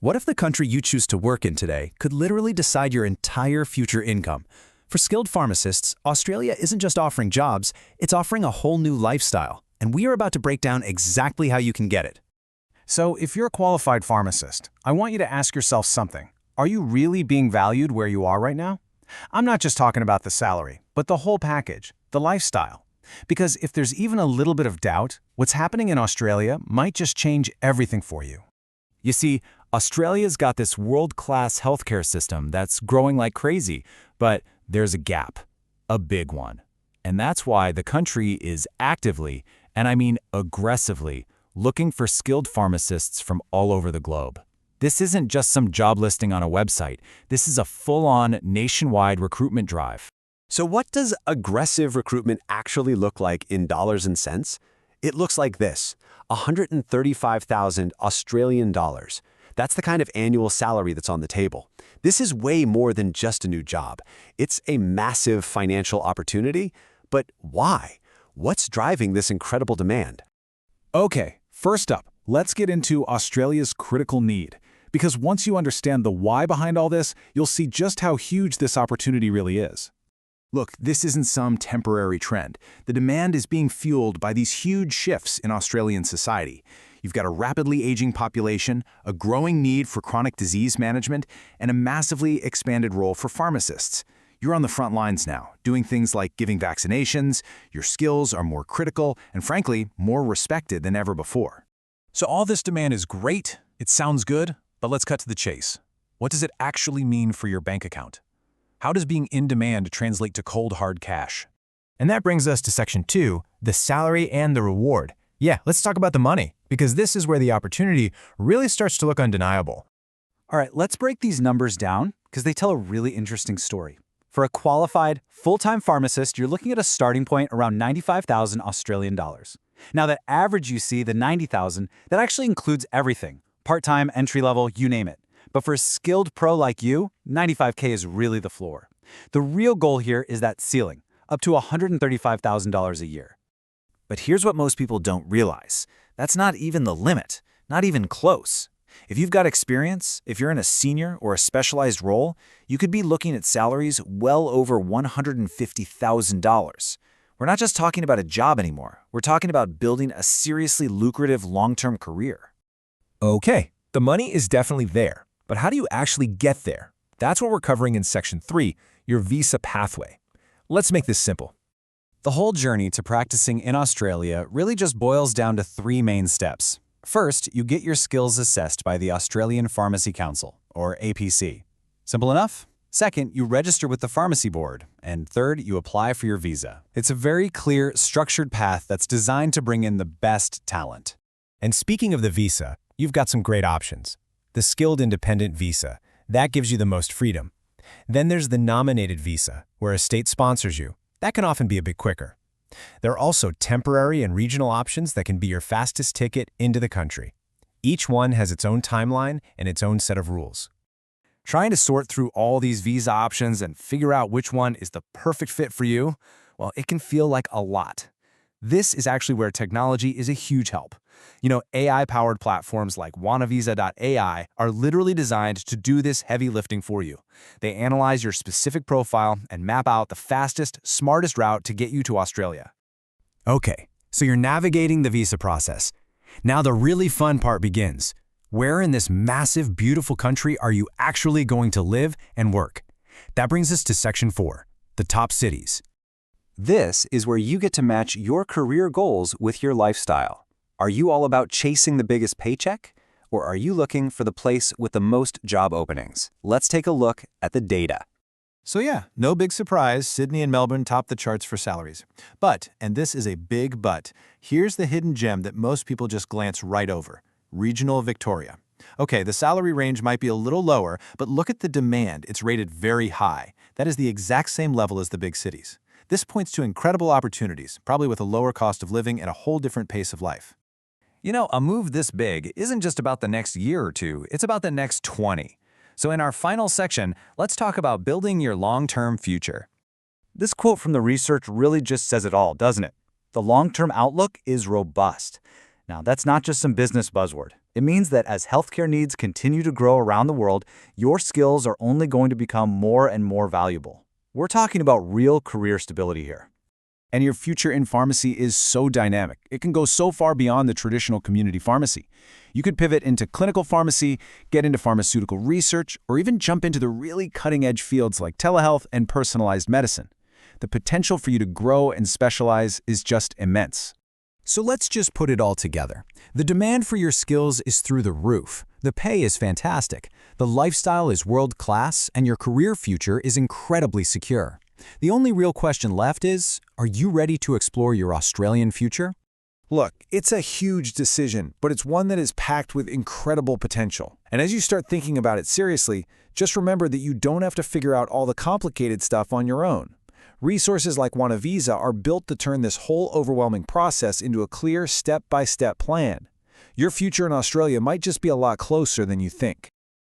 What if the country you choose to work in today could literally decide your entire future income? For skilled pharmacists, Australia isn't just offering jobs, it's offering a whole new lifestyle, and we are about to break down exactly how you can get it. So, if you're a qualified pharmacist, I want you to ask yourself something. Are you really being valued where you are right now? I'm not just talking about the salary, but the whole package, the lifestyle. Because if there's even a little bit of doubt, what's happening in Australia might just change everything for you. You see, Australia's got this world-class healthcare system that's growing like crazy, but there's a gap, a big one. And that's why the country is actively, and I mean aggressively, looking for skilled pharmacists from all over the globe. This isn't just some job listing on a website. This is a full-on nationwide recruitment drive. So what does aggressive recruitment actually look like in dollars and cents? It looks like this: 135,000 Australian dollars. That's the kind of annual salary that's on the table. This is way more than just a new job. It's a massive financial opportunity. But why? What's driving this incredible demand? Okay, first up, let's get into Australia's critical need. Because once you understand the why behind all this, you'll see just how huge this opportunity really is. Look, this isn't some temporary trend. The demand is being fueled by these huge shifts in Australian society. You've got a rapidly aging population, a growing need for chronic disease management, and a massively expanded role for pharmacists. You're on the front lines now, doing things like giving vaccinations. Your skills are more critical and, frankly, more respected than ever before. So all this demand is great, it sounds good, but let's cut to the chase. What does it actually mean for your bank account? How does being in demand translate to cold, hard cash? And that brings us to Section 2, the salary and the reward. Yeah, let's talk about the money, because this is where the opportunity really starts to look undeniable. All right, let's break these numbers down because they tell a really interesting story. For a qualified, full-time pharmacist, you're looking at a starting point around 95,000 Australian dollars. Now, that average you see, the 90,000, that actually includes everything. Part-time, entry-level, you name it. But for a skilled pro like you, 95K is really the floor. The real goal here is that ceiling, up to $135,000 a year. But here's what most people don't realize. That's not even the limit, not even close. If you've got experience, if you're in a senior or a specialized role, you could be looking at salaries well over $150,000. We're not just talking about a job anymore. We're talking about building a seriously lucrative long-term career. Okay, the money is definitely there, but how do you actually get there? That's what we're covering in Section 3, your visa pathway. Let's make this simple. The whole journey to practicing in Australia really just boils down to three main steps. First, you get your skills assessed by the Australian Pharmacy Council, or APC. Simple enough? Second, you register with the Pharmacy Board. And third, you apply for your visa. It's a very clear, structured path that's designed to bring in the best talent. And speaking of the visa, you've got some great options. The Skilled Independent Visa, that gives you the most freedom. Then there's the Nominated Visa, where a state sponsors you. That can often be a bit quicker. There are also temporary and regional options that can be your fastest ticket into the country. Each one has its own timeline and its own set of rules. Trying to sort through all these visa options and figure out which one is the perfect fit for you, well, it can feel like a lot. This is actually where technology is a huge help. AI-powered platforms like Wanavisa.ai are literally designed to do this heavy lifting for you. They analyze your specific profile and map out the fastest, smartest route to get you to Australia. Okay, so you're navigating the visa process. Now the really fun part begins. Where in this massive, beautiful country are you actually going to live and work? That brings us to Section 4, the top cities. This is where you get to match your career goals with your lifestyle. Are you all about chasing the biggest paycheck? Or are you looking for the place with the most job openings? Let's take a look at the data. So yeah, no big surprise, Sydney and Melbourne top the charts for salaries. But, and this is a big but, here's the hidden gem that most people just glance right over: regional Victoria. Okay, the salary range might be a little lower, but look at the demand. It's rated very high. That is the exact same level as the big cities. This points to incredible opportunities, probably with a lower cost of living and a whole different pace of life. A move this big isn't just about the next year or two, it's about the next 20. So in our final section, let's talk about building your long-term future. This quote from the research really just says it all, doesn't it? The long-term outlook is robust. Now, that's not just some business buzzword. It means that as healthcare needs continue to grow around the world, your skills are only going to become more and more valuable. We're talking about real career stability here. And your future in pharmacy is so dynamic. It can go so far beyond the traditional community pharmacy. You could pivot into clinical pharmacy, get into pharmaceutical research, or even jump into the really cutting-edge fields like telehealth and personalized medicine. The potential for you to grow and specialize is just immense. So let's just put it all together. The demand for your skills is through the roof. The pay is fantastic. The lifestyle is world-class, and your career future is incredibly secure. The only real question left is, are you ready to explore your Australian future? Look, it's a huge decision, but it's one that is packed with incredible potential. And as you start thinking about it seriously, just remember that you don't have to figure out all the complicated stuff on your own. Resources like Wanavisa are built to turn this whole overwhelming process into a clear step-by-step plan. Your future in Australia might just be a lot closer than you think.